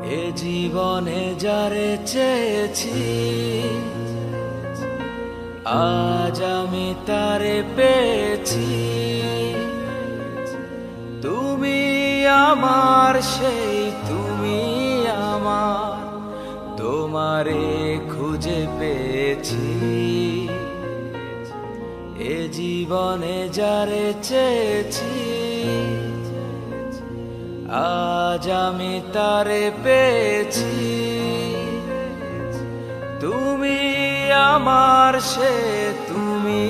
এ জীবনে যারে চেয়েছি আজ আমি তারে পেয়েছি। তুমি আমার সেই তুমি আমার, তোমারে খুঁজে পেয়েছি। এ জীবনে যারে চেয়েছি আজ আমি তারে পেয়েছি। তুমি আমার সে তুমি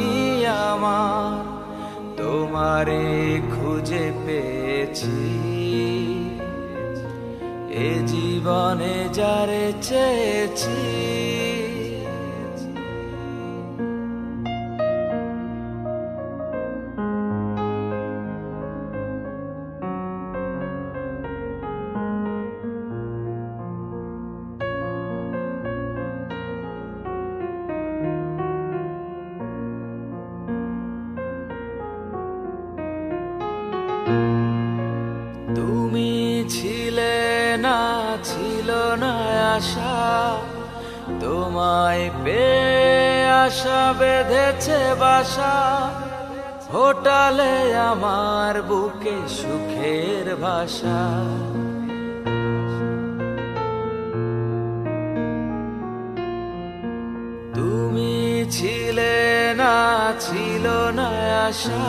আমার, তোমারে খুঁজে পেয়েছি। এ জীবনে যারে চেয়েছি তুমি ছিলে না, ছিল না আশা, তোমায় পেয়ে আশা বেঁধেছে বাসা। ফোটালে আমার বুকে সুখের ভাষা। তুমি ছিলে না, ছিল না আশা,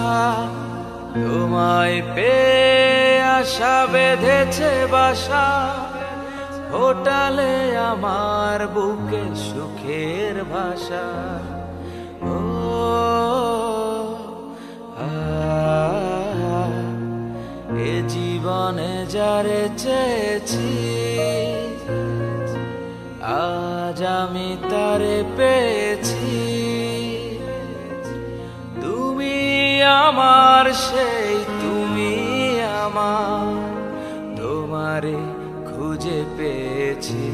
তোমায় পেয়ে আশা বেঁধেছে বাসা। ফোটালে আমার বুকে সুখের ভাষা। ও এ জীবনে যারে চেয়েছি আজ আমি তারে পেয়েছি। তুমি আমার সেই তুমি আমার, তোমারে খুঁজে পেয়েছি।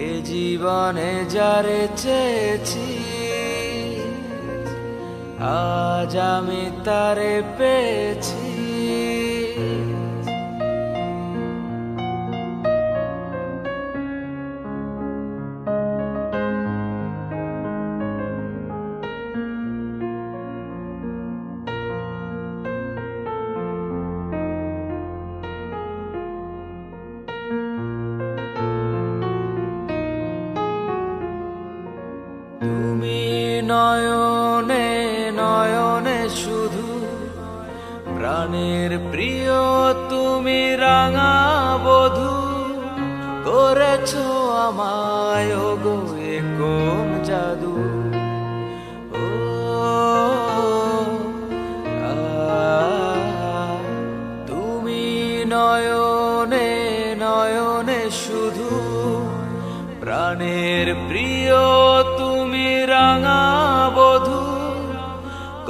এ জীবনে যারে চেয়েছি আজ আমি তারে পেয়েছি। তুমি নয়নে নয়নে শুধু, প্রাণের প্রিয় তুমি রাঙা বধূ। করেছো আমায় ওগো এ কোন জাদু। ও তুমি নয়নে নয়নে শুধু, প্রাণের প্রিয় তুমি রাঙা বধূ।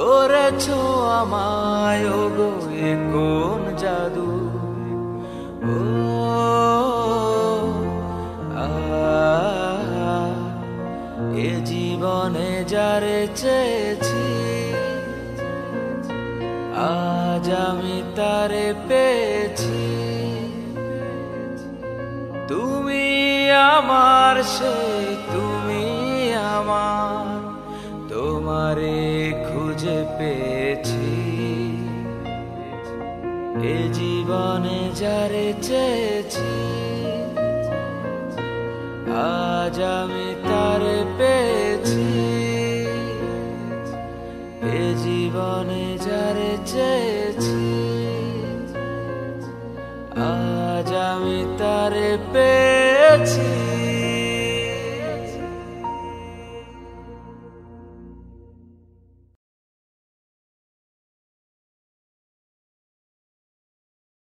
করেছো আমায় ওগো এ কোন জাদু। ও এ জীবনে যারে চেয়েছি আজ আমি তারে পেয়েছি। তুমি আমার সেই তুমি আমার, তোমারে খুঁজে পেয়েছি। এ জীবনে যারে চেয়েছি আজ আমি তারে পেয়েছি। এ জীবনে যারে চেয়েছি আজ আমি তারে পেয়েছি।